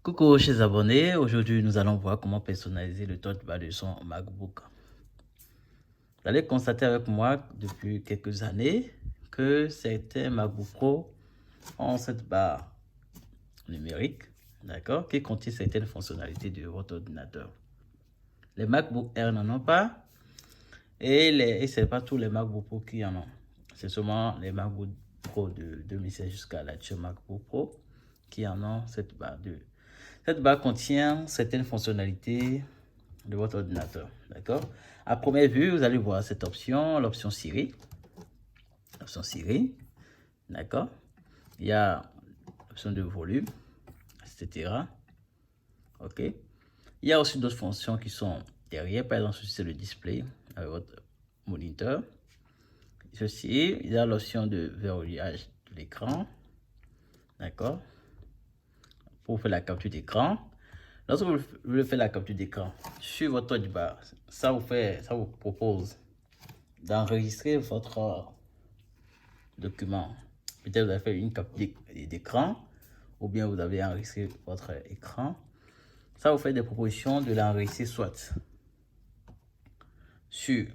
Coucou chers abonnés, aujourd'hui nous allons voir comment personnaliser le touchbar de son MacBook. Vous allez constater avec moi depuis quelques années que certains MacBook Pro ont cette barre numérique, d'accord, qui contient certaines fonctionnalités de votre ordinateur. Les MacBook Air n'en ont pas et ce n'est pas tous les MacBook Pro qui en ont. C'est seulement les MacBook Pro de 2016 jusqu'à l'actuel MacBook Pro qui en ont cette barre de. Cette barre contient certaines fonctionnalités de votre ordinateur, d'accord. À première vue, vous allez voir cette option, l'option Siri, d'accord. Il y a l'option de volume, etc. Ok. Il y a aussi d'autres fonctions qui sont derrière, par exemple, c'est le display avec votre moniteur. Ceci, il y a l'option de verrouillage de l'écran, d'accord, pour faire la capture d'écran. Lorsque vous voulez faire la capture d'écran sur votre touchbar, ça vous propose d'enregistrer votre document. Peut-être vous avez fait une capture d'écran ou bien vous avez enregistré votre écran. Ça vous fait des propositions de l'enregistrer soit sur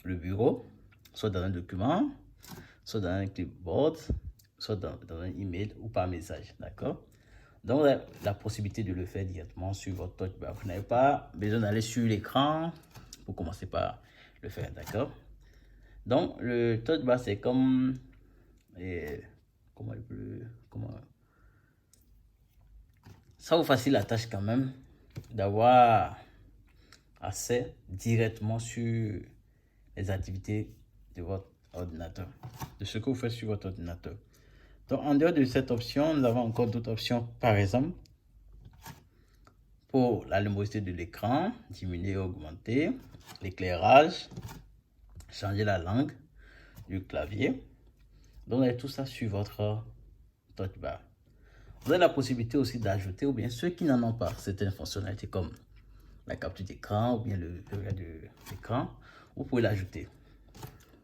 le bureau, soit dans un document, soit dans un clipboard, soit dans un email ou par message, d'accord. Donc, vous avez la possibilité de le faire directement sur votre touchbar. Vous n'avez pas besoin d'aller sur l'écran pour commencer par le faire, d'accord. Donc, le touchbar, c'est comme... ça vous facilite la tâche quand même d'avoir accès directement sur les activités de votre ordinateur, de ce que vous faites sur votre ordinateur. Donc, en dehors de cette option, nous avons encore d'autres options. Par exemple, pour la luminosité de l'écran, diminuer et augmenter, l'éclairage, changer la langue du clavier. Donc, vous avez tout ça sur votre touchbar. Vous avez la possibilité aussi d'ajouter, ou bien ceux qui n'en ont pas, certaines fonctionnalités comme la capture d'écran ou bien le verrouillage de l'écran, vous pouvez l'ajouter.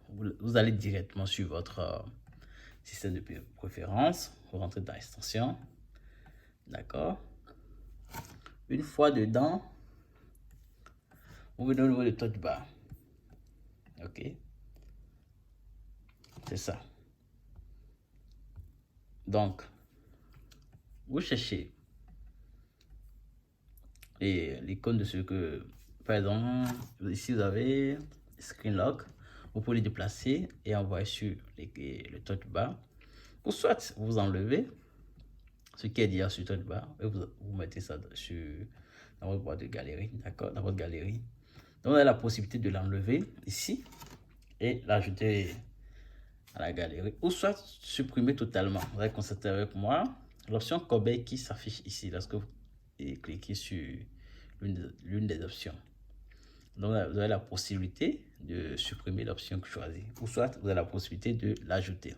Vous allez directement sur votre système de préférence, vous rentrez dans l'extension, d'accord. Une fois dedans, vous venez au niveau de touchbar, ok, c'est ça. Donc, vous cherchez et l'icône de ce que, par exemple, ici vous avez Screen Lock, vous pouvez le déplacer et envoyer sur le touchbar, ou soit vous enlevez ce qui est déjà sur touchbar et vous mettez ça dans votre boîte de galerie, d'accord, dans votre galerie. Donc, vous avez la possibilité de l'enlever ici et l'ajouter à la galerie, ou soit supprimer totalement. Vous allez constater avec moi l'option corbeille qui s'affiche ici lorsque vous cliquez sur l'une des options. Donc, vous avez la possibilité de supprimer l'option que vous choisissez, ou soit vous avez la possibilité de l'ajouter.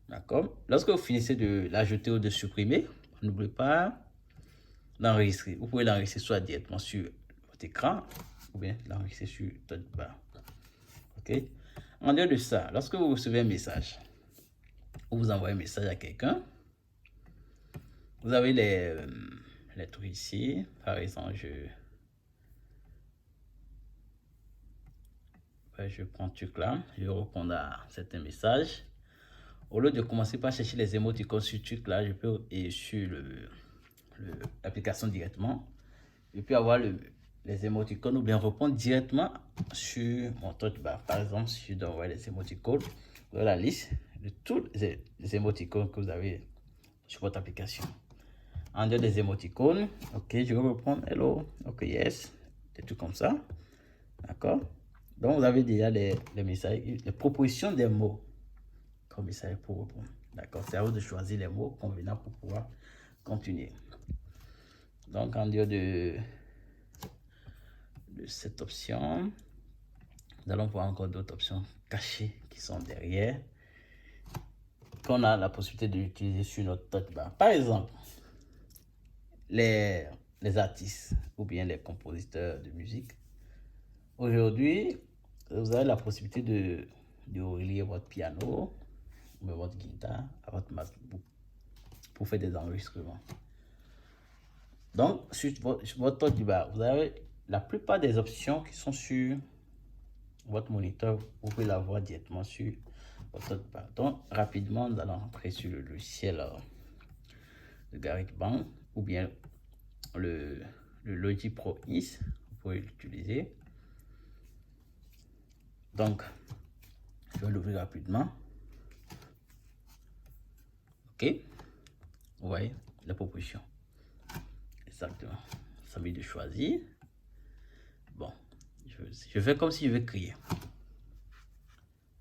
D'accord. Lorsque vous finissez de l'ajouter ou de supprimer, n'oubliez pas d'enregistrer. Vous pouvez l'enregistrer soit directement sur votre écran ou bien l'enregistrer sur touchbar. Ok. En dehors de ça, lorsque vous recevez un message ou vous envoyez un message à quelqu'un, vous avez les trucs ici. Par exemple, je prends ce truc là, je vais répondre à certains messages. Au lieu de commencer par chercher les émoticônes sur ce truc là, je peux et sur l'application directement. Je peux avoir les émoticônes ou bien répondre directement sur mon touchbar. Par exemple, si je dois envoyer les émoticônes, vous avez la liste de tous les émoticônes que vous avez sur votre application. En dehors des émoticônes, ok, je vais répondre hello, ok, yes, des trucs comme ça, d'accord. Donc, vous avez déjà les messages, les propositions des mots comme message pour répondre, d'accord. C'est à vous de choisir les mots convenants pour pouvoir continuer. Donc, en dehors de cette option, nous allons voir encore d'autres options cachées qui sont derrière, qu'on a la possibilité d'utiliser sur notre touchbar. Par exemple, les artistes ou bien les compositeurs de musique. Aujourd'hui, vous avez la possibilité de relier votre piano ou votre guitare à votre MacBook pour faire des enregistrements. Donc, sur votre touch bar, vous avez la plupart des options qui sont sur votre moniteur. Vous pouvez la voir directement sur votre touch bar. Donc, rapidement, nous allons entrer sur le logiciel de GarageBand ou bien le Logic Pro X. Vous pouvez l'utiliser. Donc, je vais l'ouvrir rapidement. OK. Vous voyez la proposition. Exactement. Ça veut dire de choisir. Bon, je fais comme si je veux crier.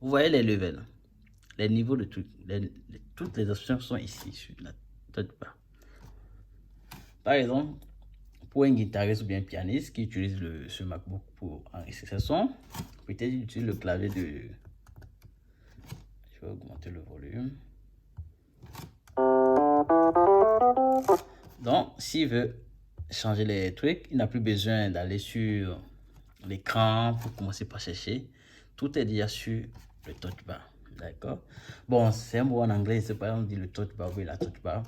Vous voyez les levels, les niveaux de toutes les options sont ici sur la touch bar. Par exemple, pour un guitariste ou bien un pianiste qui utilise ce MacBook pour enregistrer ses sons, peut-être utiliser le clavier de... Je vais augmenter le volume. Donc, s'il veut changer les trucs, il n'a plus besoin d'aller sur l'écran pour commencer par chercher. Tout est déjà sur le touch bar. D'accord? Bon, c'est un mot en anglais, c'est pas on dit le touch bar, oui, la touch bar.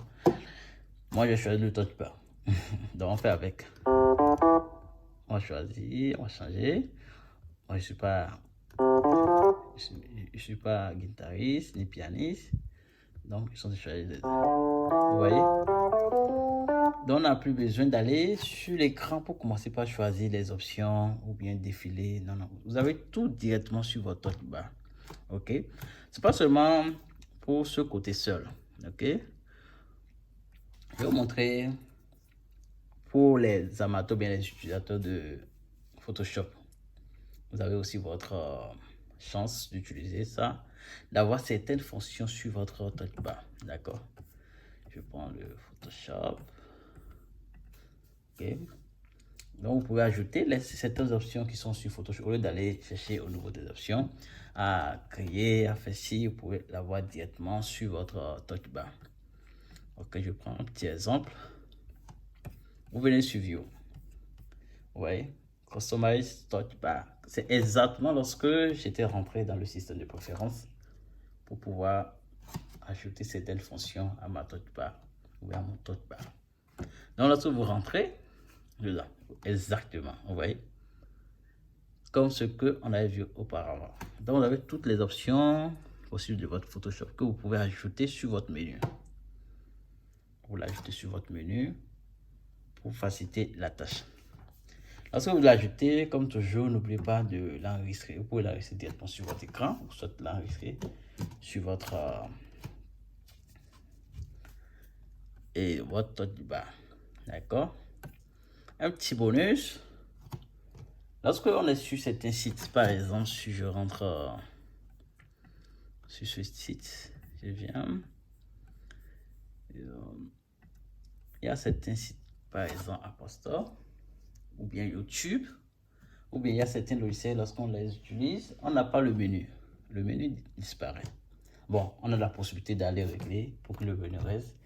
Moi, je choisis le touch bar. Donc, on fait avec. On choisit, on va changer. Moi, je suis pas guitariste ni pianiste. Donc, ils sont choisis les deux. Vous voyez? Donc, on n'a plus besoin d'aller sur l'écran pour commencer par choisir les options ou bien défiler. Non, non. Vous avez tout directement sur votre touch bar. OK? C'est pas seulement pour ce côté seul. OK? Je vais vous montrer pour les amateurs, bien les utilisateurs de Photoshop. Vous avez aussi votre chance d'utiliser ça, d'avoir certaines fonctions sur votre touch bar. D'accord? Je prends le Photoshop. OK. Donc, vous pouvez ajouter certaines options qui sont sur Photoshop. Au lieu d'aller chercher au niveau des options, à créer, à faire ci, vous pouvez l'avoir directement sur votre touch bar. OK, je prends un petit exemple. Vous venez sur View. Vous voyez? Customize touch bar. C'est exactement lorsque j'étais rentré dans le système de préférence pour pouvoir ajouter certaines fonctions à ma touch bar ou à mon touch bar. Donc, lorsque vous rentrez dedans, exactement, vous voyez, comme ce qu'on avait vu auparavant. Donc, vous avez toutes les options possibles de votre Photoshop que vous pouvez ajouter sur votre menu. Vous l'ajoutez sur votre menu pour faciliter la tâche. Lorsque vous l'ajoutez, comme toujours, n'oubliez pas de l'enregistrer. Vous pouvez l'enregistrer directement sur votre écran ou soit l'enregistrer sur votre touch bar. D'accord? Un petit bonus. Lorsque on est sur certains sites, par exemple, si je rentre sur ce site, je viens. Il y a certains sites, par exemple, App Store, ou bien YouTube, ou bien il y a certains logiciels, lorsqu'on les utilise, on n'a pas le menu. Le menu disparaît. Bon, on a la possibilité d'aller régler pour que le menu reste,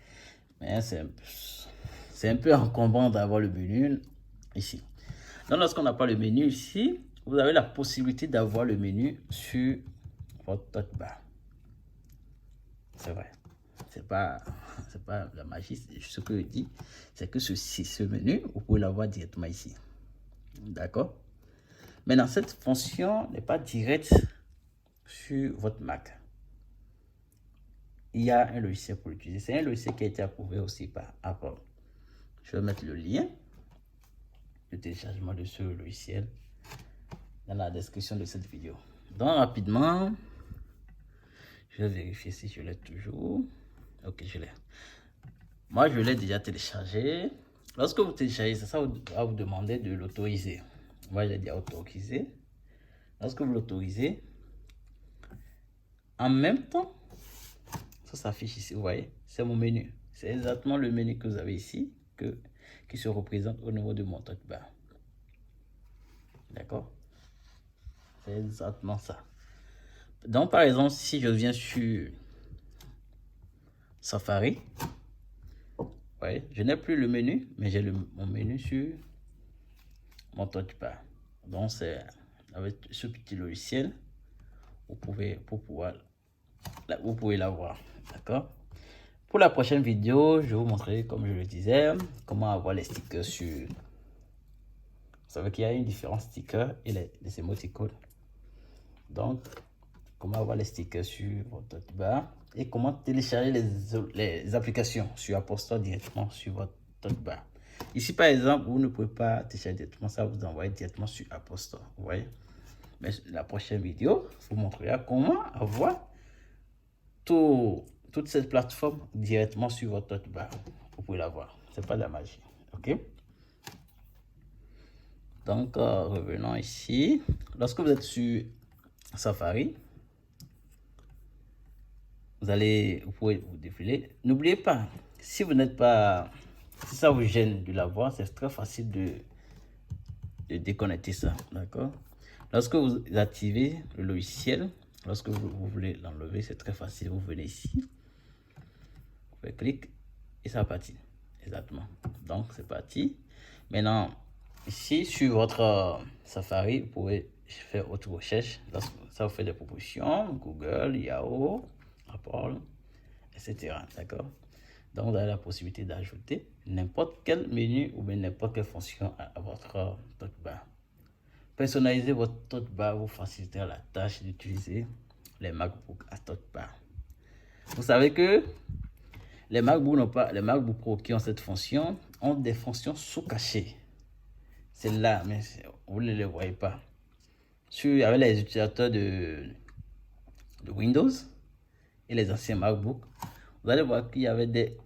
mais c'est un peu encombrant d'avoir le menu ici. Donc, lorsqu'on n'a pas le menu ici, vous avez la possibilité d'avoir le menu sur votre touch bar. C'est vrai. C'est pas la magie. Ce que je dis, c'est que ce menu, vous pouvez l'avoir directement ici. D'accord? Maintenant, cette fonction n'est pas directe sur votre Mac. Il y a un logiciel pour l'utiliser. C'est un logiciel qui a été approuvé aussi par Apple. Je vais mettre le lien de téléchargement de ce logiciel dans la description de cette vidéo. Donc, rapidement, je vais vérifier si je l'ai toujours. Ok, je l'ai. Moi, je l'ai déjà téléchargé. Lorsque vous téléchargez, ça va vous demander de l'autoriser. Moi, j'ai dit autoriser. Lorsque vous l'autorisez, en même temps, ça s'affiche ici, vous voyez, c'est mon menu. C'est exactement le menu que vous avez ici, qui se représente au niveau de mon touch bar. D'accord? C'est exactement ça. Donc, par exemple, si je viens sur Safari, ouais, je n'ai plus le menu, mais j'ai mon menu sur mon touch bar. Donc, c'est avec ce petit logiciel, vous pouvez l'avoir. D'accord? Pour la prochaine vidéo, je vais vous montrer, comme je le disais, comment avoir les stickers sur... Vous savez qu'il y a une différence stickers et les émoticônes. Donc, comment avoir les stickers sur votre touchbar et comment télécharger les applications sur Apple Store directement sur votre touchbar. Ici, par exemple, vous ne pouvez pas télécharger directement ça, vous envoyez directement sur Apple Store. Vous voyez? Mais la prochaine vidéo, je vous montrerai comment avoir toute cette plateforme directement sur votre touchbar. Vous pouvez la voir. C'est pas de la magie. OK? Donc, revenons ici. Lorsque vous êtes sur Safari, vous pouvez vous défiler. N'oubliez pas, si vous n'êtes pas, si ça vous gêne de la voir, c'est très facile de déconnecter ça, d'accord? Lorsque vous activez le logiciel, lorsque vous voulez l'enlever, c'est très facile. Vous venez ici, vous faites clic et ça partit. Exactement. Donc c'est parti. Maintenant, ici sur votre Safari, vous pouvez faire autre recherche. Ça vous fait des propositions, Google, Yahoo, Apple, etc. D'accord? Donc vous avez la possibilité d'ajouter n'importe quel menu ou bien n'importe quelle fonction à votre touchbar. Personnaliser votre touchbar vous facilitera la tâche d'utiliser les MacBook à touchbar. Vous savez que les MacBook Pro qui ont cette fonction ont des fonctions sous-cachées. C'est là, mais vous ne les voyez pas. Avec les utilisateurs de Windows et les anciens MacBook, vous allez voir qu'il y avait des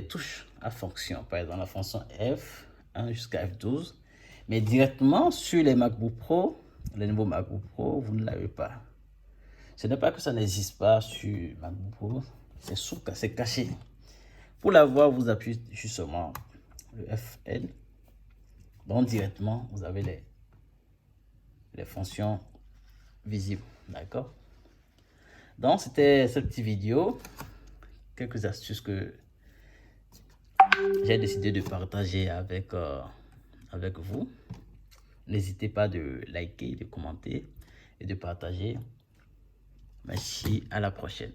touches à fonction. Par exemple, la fonction F1 jusqu'à F12. Mais directement sur les MacBook Pro, les nouveaux MacBook Pro, vous ne l'avez pas. Ce n'est pas que ça n'existe pas sur MacBook Pro, c'est caché. Pour l'avoir, vous appuyez justement le F1. Donc directement, vous avez les fonctions visibles. D'accord? Donc c'était cette petite vidéo. Quelques astuces que j'ai décidé de partager avec vous. N'hésitez pas de liker, de commenter et de partager. Merci, à la prochaine.